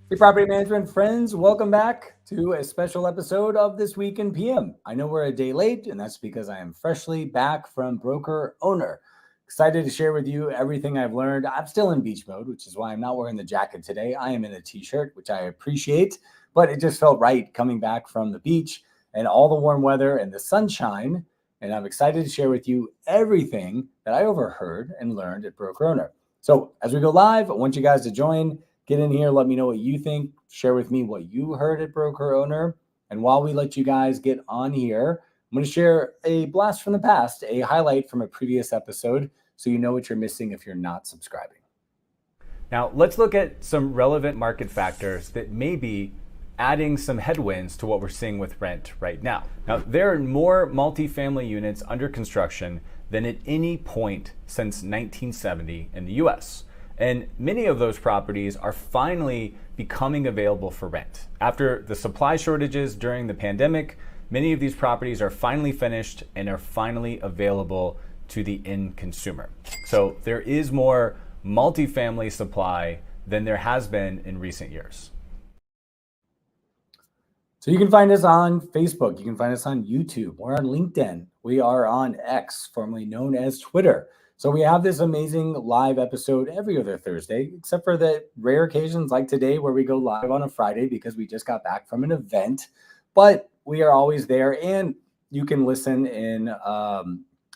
Hey, property management friends, welcome back to a special episode of This Week in PM. I know we're a day late, and that's because I am freshly back from broker owner. Excited to share with you everything I've learned. I'm still in beach mode, which is why I'm not wearing the jacket today. I am in a t-shirt, which I appreciate, but it just felt right coming back from the beach and all the warm weather and the sunshine. And I'm excited to share with you everything that I overheard and learned at broker owner. So as we go live, I want you guys to join. Get in here, let me know what you think. Share with me what you heard at broker owner. And while we let you guys get on here, I'm going to share a blast from the past, a highlight from a previous episode, so you know what you're missing if you're not subscribing. Now, let's look at some relevant market factors that may be adding some headwinds to what we're seeing with rent right now. Now, there are more multifamily units under construction than at any point since 1970 in the US. And many of those properties are finally becoming available for rent. After the supply shortages during the pandemic, many of these properties are finally finished and are finally available to the end consumer. So there is more multifamily supply than there has been in recent years. So you can find us on Facebook. You can find us on YouTube. We're on LinkedIn. We are on X, formerly known as Twitter. So we have this amazing live episode every other Thursday, except for the rare occasions like today where we go live on a Friday because we just got back from an event. But we are always there, and you can listen in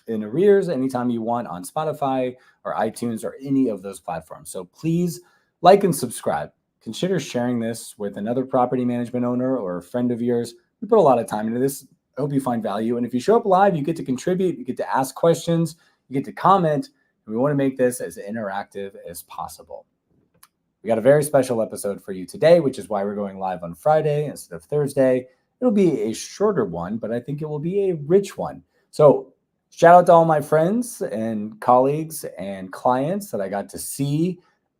arrears anytime you want on Spotify or iTunes or any of those platforms. So please like and subscribe. Consider sharing this with another property management owner or a friend of yours. We put a lot of time into this. I hope you find value. And if you show up live, you get to contribute, you get to ask questions, you get to comment, and we want to make this as interactive as possible. We got a very special episode for you today, which is why we're going live on Friday instead of Thursday. It'll be a shorter one, but I think it will be a rich one. So shout out to all my friends and colleagues and clients that I got to see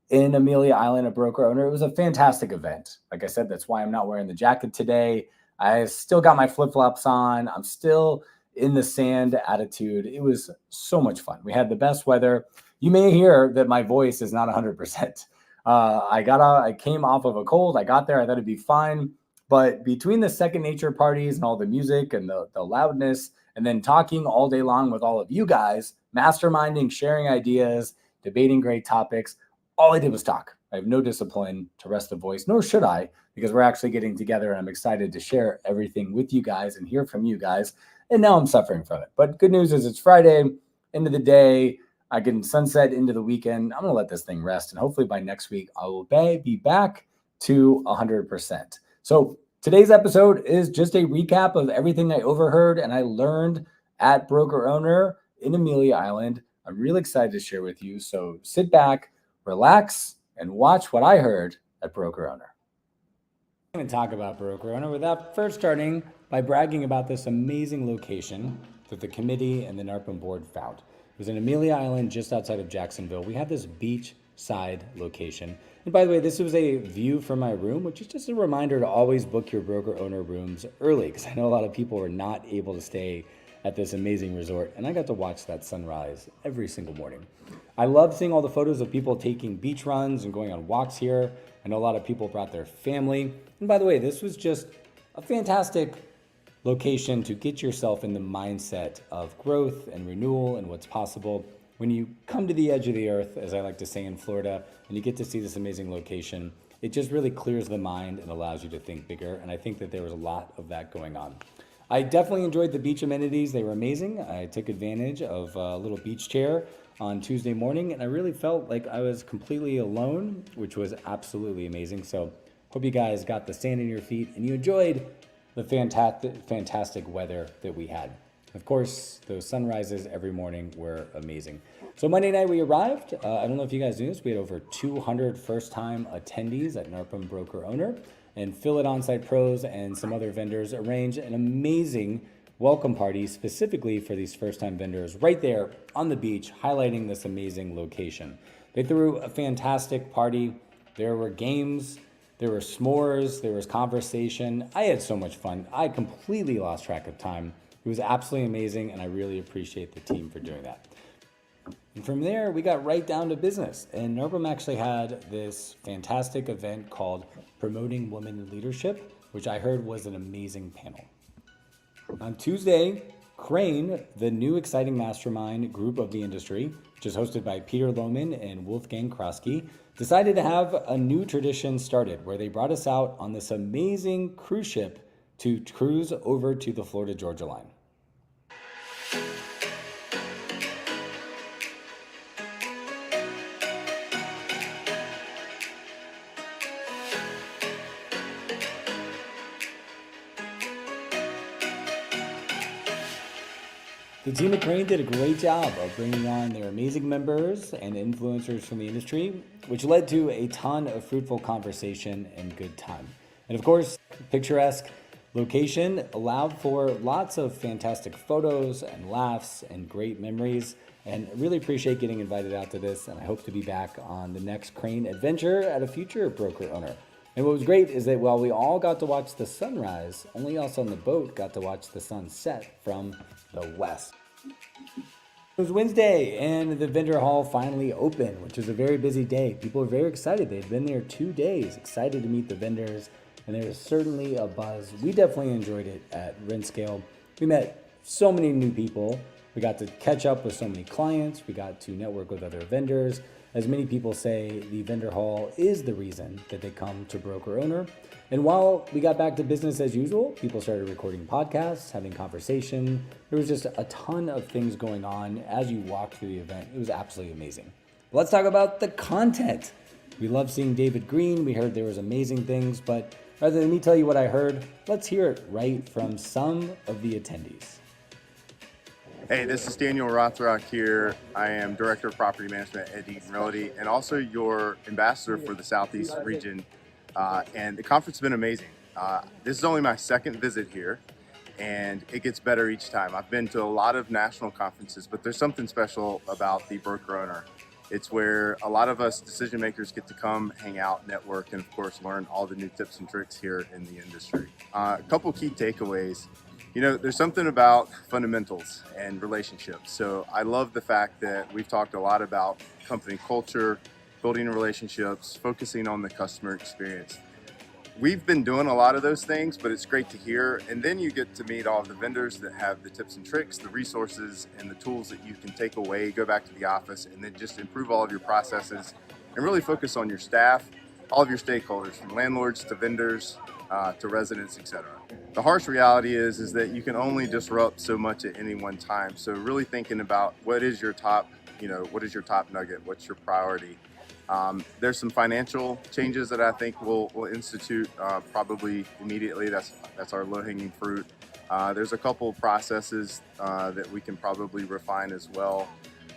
in Amelia Island, a broker owner. It was a fantastic event. Like I said, that's why I'm not wearing the jacket today. I still got my flip-flops on. I'm still in the sand attitude. It was so much fun. We had the best weather. You may hear that my voice is not 100%. I came off of a cold. I got there. I thought it'd be fine. But between the second nature parties and all the music and the loudness, and then talking all day long with all of you guys, masterminding, sharing ideas, debating great topics, all I did was talk. I have no discipline to rest the voice, nor should I, because we're actually getting together and I'm excited to share everything with you guys and hear from you guys. And now I'm suffering from it. But good news is it's Friday, end of the day. I can sunset into the weekend. I'm going to let this thing rest. And hopefully by next week, I will be back to 100%. So today's episode is just a recap of everything I overheard and I learned at broker owner in Amelia Island. I'm really excited to share with you. So sit back, relax, and watch what I heard at broker owner. I'm going to talk about broker owner without first starting by bragging about this amazing location that the committee and the NARPM board found. It was in Amelia Island, just outside of Jacksonville. We had this beachside location. And by the way, this was a view from my room, which is just a reminder to always book your broker owner rooms early, because I know a lot of people were not able to stay at this amazing resort, and I got to watch that sunrise every single morning. I love seeing all the photos of people taking beach runs and going on walks here. I know a lot of people brought their family. And by the way, this was just a fantastic location to get yourself in the mindset of growth and renewal and what's possible. When you come to the edge of the earth, as I like to say in Florida, and you get to see this amazing location, it just really clears the mind and allows you to think bigger. And I think that there was a lot of that going on. I definitely enjoyed the beach amenities. They were amazing. I took advantage of a little beach chair on Tuesday morning, and I really felt like I was completely alone, which was absolutely amazing. So hope you guys got the sand in your feet and you enjoyed the fantastic weather that we had. Of course, those sunrises every morning were amazing. So Monday night we arrived. I don't know if you guys knew this. We had over 200 first-time attendees at NARPM Broker Owner, and Fill It Onsite Pros and some other vendors arranged an amazing welcome party specifically for these first-time vendors right there on the beach, highlighting this amazing location. They threw a fantastic party. There were games, there were s'mores, there was conversation. I had so much fun. I completely lost track of time. It was absolutely amazing, and I really appreciate the team for doing that. And from there, we got right down to business. And NARPM actually had this fantastic event called Promoting Women in Leadership, which I heard was an amazing panel. On Tuesday, Crane, the new exciting mastermind group of the industry, which is hosted by Peter Lohman and Wolfgang Kroski, decided to have a new tradition started where they brought us out on this amazing cruise ship to cruise over to the Florida-Georgia line. The team at Crane did a great job of bringing on their amazing members and influencers from the industry, which led to a ton of fruitful conversation and good time. And of course, picturesque location allowed for lots of fantastic photos and laughs and great memories. And I really appreciate getting invited out to this, and I hope to be back on the next Crane adventure at a future broker owner. And what was great is that while we all got to watch the sunrise, only us on the boat got to watch the sunset from the west. It was Wednesday and the vendor hall finally opened, which was a very busy day. People were very excited. They'd been there 2 days, excited to meet the vendors, and there was certainly a buzz. We definitely enjoyed it at Rentscale. We met so many new people. We got to catch up with so many clients. We got to network with other vendors. As many people say, the vendor hall is the reason that they come to broker owner. And while we got back to business as usual, people started recording podcasts, having conversation. There was just a ton of things going on as you walked through the event. It was absolutely amazing. But let's talk about the content. We love seeing David Green. We heard there was amazing things, but rather than me tell you what I heard, let's hear it right from some of the attendees. Hey, this is Daniel Rothrock here. I am Director of Property Management at Eden Realty and also your ambassador for the Southeast region. And the conference has been amazing. This is only my second visit here, and it gets better each time. I've been to a lot of national conferences, but there's something special about the broker owner. It's where a lot of us decision makers get to come, hang out, network, and of course learn all the new tips and tricks here in the industry. A couple key takeaways. You know, there's something about fundamentals and relationships. So I love the fact that we've talked a lot about company culture, building relationships, focusing on the customer experience. We've been doing a lot of those things, but it's great to hear. And then you get to meet all of the vendors that have the tips and tricks, the resources and the tools that you can take away, go back to the office, and then just improve all of your processes and really focus on your staff, all of your stakeholders, from landlords to vendors, to residents, etc. The harsh reality is that you can only disrupt so much at any one time. So really thinking about what is your top nugget? What's your priority? There's some financial changes that I think we'll institute probably immediately. That's our low-hanging fruit. There's a couple of processes that we can probably refine as well.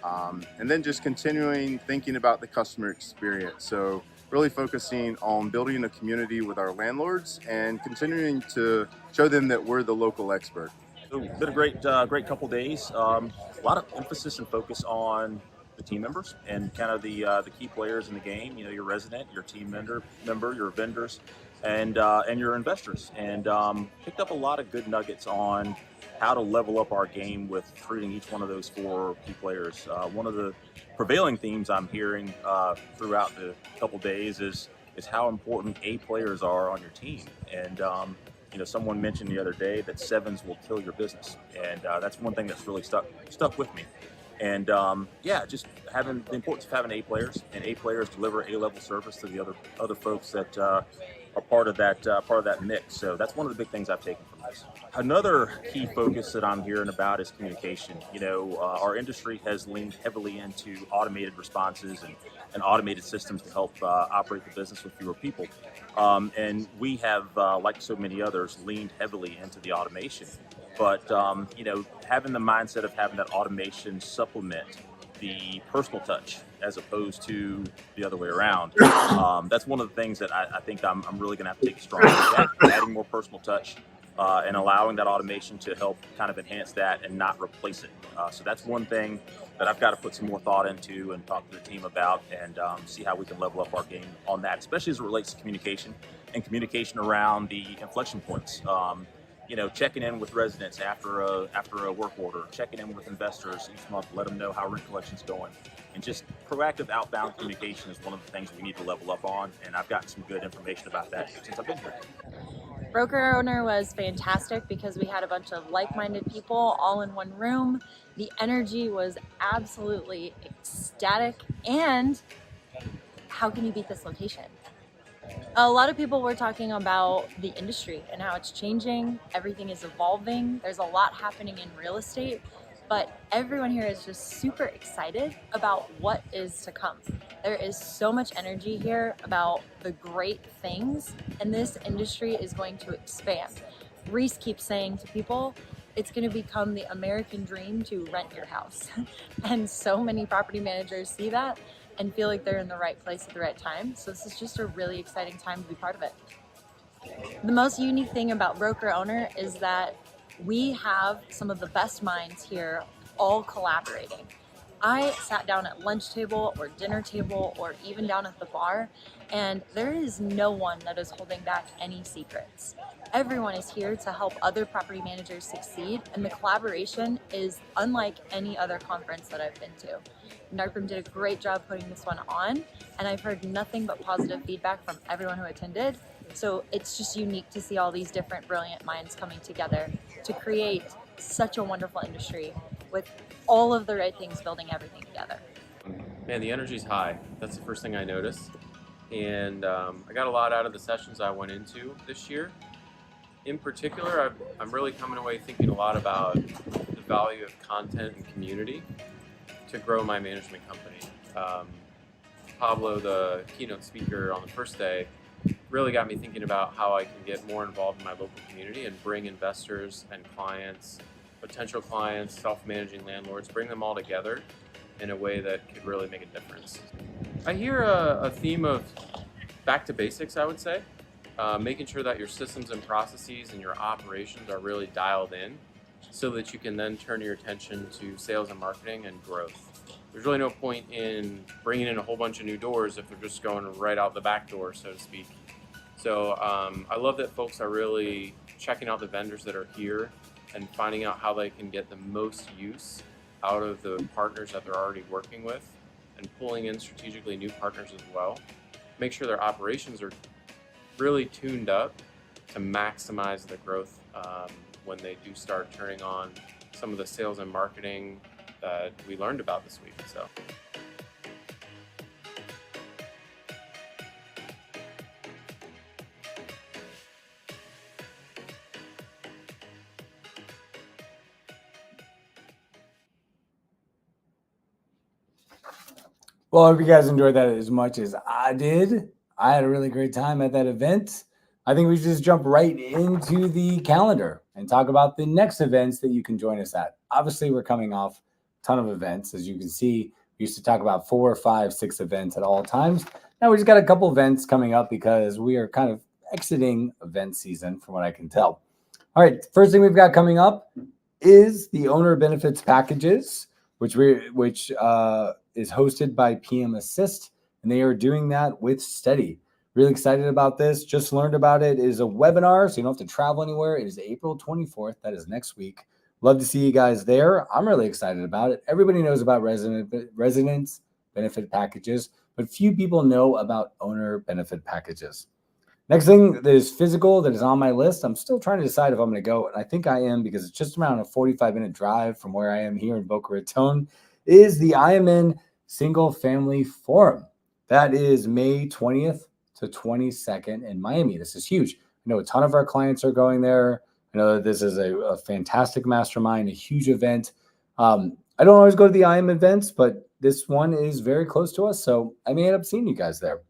And then just continuing thinking about the customer experience. So really focusing on building a community with our landlords and continuing to show them that we're the local expert. It's been a great couple days. A lot of emphasis and focus on the team members and kind of the key players in the game. You know, your resident, your team member, your vendors, and your investors. And picked up a lot of good nuggets on how to level up our game with treating each one of those 4 key players. One of the prevailing themes I'm hearing throughout the couple days is how important A players are on your team. And you know, someone mentioned the other day that 7s will kill your business, and that's one thing that's really stuck with me. And yeah, just having the importance of having A players, and A players deliver A-level service to the other folks that are part of that mix. So that's one of the big things I've taken from this. Another key focus that I'm hearing about is communication. You know, our industry has leaned heavily into automated responses and automated systems to help operate the business with fewer people. And we have, like so many others, leaned heavily into the automation. But you know, having the mindset of having that automation supplement the personal touch as opposed to the other way around. That's one of the things that I think I'm really going to have to take a strong look at, adding more personal touch and allowing that automation to help kind of enhance that and not replace it. So that's one thing that I've got to put some more thought into and talk to the team about, and see how we can level up our game on that, especially as it relates to communication and communication around the inflection points. checking in with residents after a work order, checking in with investors each month, let them know how rent collection's going, and just proactive outbound communication is one of the things we need to level up on. And I've gotten some good information about that since I've been here. Broker owner was fantastic because we had a bunch of like-minded people all in one room. The energy was absolutely ecstatic, and how can you beat this location? A lot of people were talking about the industry and how it's changing. Everything is evolving. There's a lot happening in real estate, but everyone here is just super excited about what is to come. There is so much energy here about the great things, and this industry is going to expand. Reese keeps saying to people, it's going to become the American dream to rent your house. And so many property managers see that and feel like they're in the right place at the right time. So this is just a really exciting time to be part of it. The most unique thing about broker owner is that we have some of the best minds here all collaborating. I sat down at lunch table or dinner table or even down at the bar, and there is no one that is holding back any secrets. Everyone is here to help other property managers succeed, and the collaboration is unlike any other conference that I've been to. NARPM did a great job putting this one on, and I've heard nothing but positive feedback from everyone who attended. So it's just unique to see all these different brilliant minds coming together to create such a wonderful industry with all of the right things building everything together. Man, the energy's high. That's the first thing I noticed. And I got a lot out of the sessions I went into this year. In particular, I'm really coming away thinking a lot about the value of content and community to grow my management company. Pablo, the keynote speaker on the first day, really got me thinking about how I can get more involved in my local community and bring investors and clients, potential clients, self-managing landlords, bring them all together in a way that could really make a difference. I hear a theme of back to basics, I would say. Making sure that your systems and processes and your operations are really dialed in so that you can then turn your attention to sales and marketing and growth. There's really no point in bringing in a whole bunch of new doors if they're just going right out the back door, so to speak. So I love that folks are really checking out the vendors that are here and finding out how they can get the most use out of the partners that they're already working with and pulling in strategically new partners as well. Make sure their operations are really tuned up to maximize the growth when they do start turning on some of the sales and marketing that we learned about this week. So. Well, I hope you guys enjoyed that as much as I did. I had a really great time at that event. I think we should just jump right into the calendar and talk about the next events that you can join us at. Obviously, we're coming off a ton of events. As you can see, we used to talk about 4, 5, 6 events at all times. Now we just got a couple events coming up because we are kind of exiting event season from what I can tell. All right, first thing we've got coming up is the owner benefits packages, which is hosted by PM Assist, and they are doing that with Steady. Really excited about this. Just learned about it. It is a webinar, so you don't have to travel anywhere. It is April 24th. That is next week. Love to see you guys there. I'm really excited about it. Everybody knows about residence benefit packages, but few people know about owner benefit packages. Next thing that is physical that is on my list, I'm still trying to decide if I'm going to go, and I think I am because it's just around a 45-minute drive from where I am here in Boca Raton, is the IMN Single Family Forum. That is May 20th to 22nd in Miami. This is huge. I know a ton of our clients are going there. I know that this is a fantastic mastermind, a huge event. I don't always go to the IM events, but this one is very close to us, so I may end up seeing you guys there.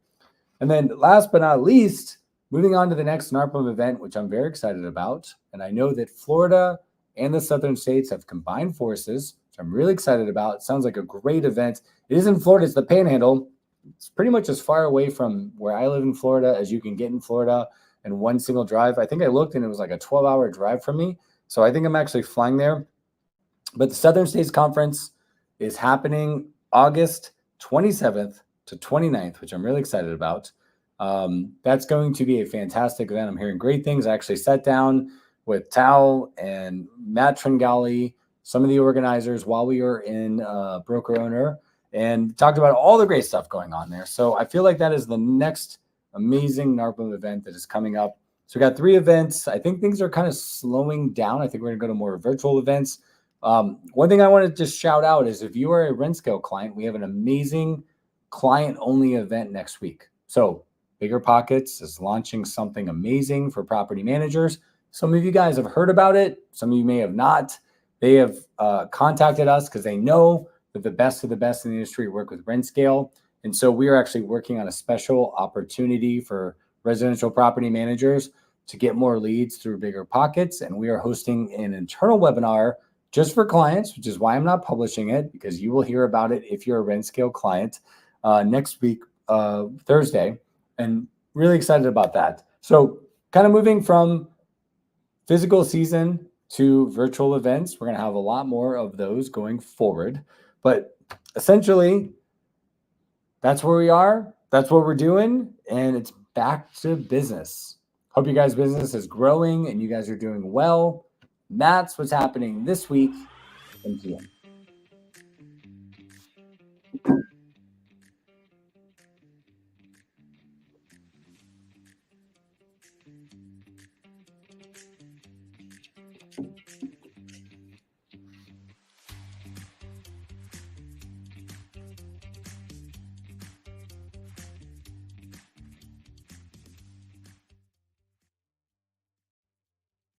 And then last but not least, moving on to the next NARPM event, which I'm very excited about. And I know that Florida and the southern states have combined forces, which I'm really excited about. It sounds like a great event. It is in Florida. It's the Panhandle. It's pretty much as far away from where I live in Florida as you can get in Florida in one single drive. I think I looked and it was like a 12-hour drive from me. So I think I'm actually flying there. But the Southern States Conference is happening August 27th to 29th, which I'm really excited about. That's going to be a fantastic event. I'm hearing great things. I actually sat down with Tal and Matt Tringali, some of the organizers, while we were in Broker Owner, and talked about all the great stuff going on there. So I feel like that is the next amazing NARPM event that is coming up. So we got 3 events. I think things are kind of slowing down. I think we're going to go to more virtual events. One thing I want to just shout out is if you are a RentScale client, we have an amazing client-only event next week. So Bigger Pockets is launching something amazing for property managers. Some of you guys have heard about it. Some of you may have not. They have contacted us because they know that the best of the best in the industry work with RentScale. And so we are actually working on a special opportunity for residential property managers to get more leads through Bigger Pockets. And we are hosting an internal webinar just for clients, which is why I'm not publishing it, because you will hear about it if you're a RentScale client next week, Thursday. And really excited about that. So kind of moving from physical season to virtual events. We're going to have a lot more of those going forward. But essentially, that's where we are. That's what we're doing. And it's back to business. Hope you guys' business is growing and you guys are doing well. That's what's happening this week in GM.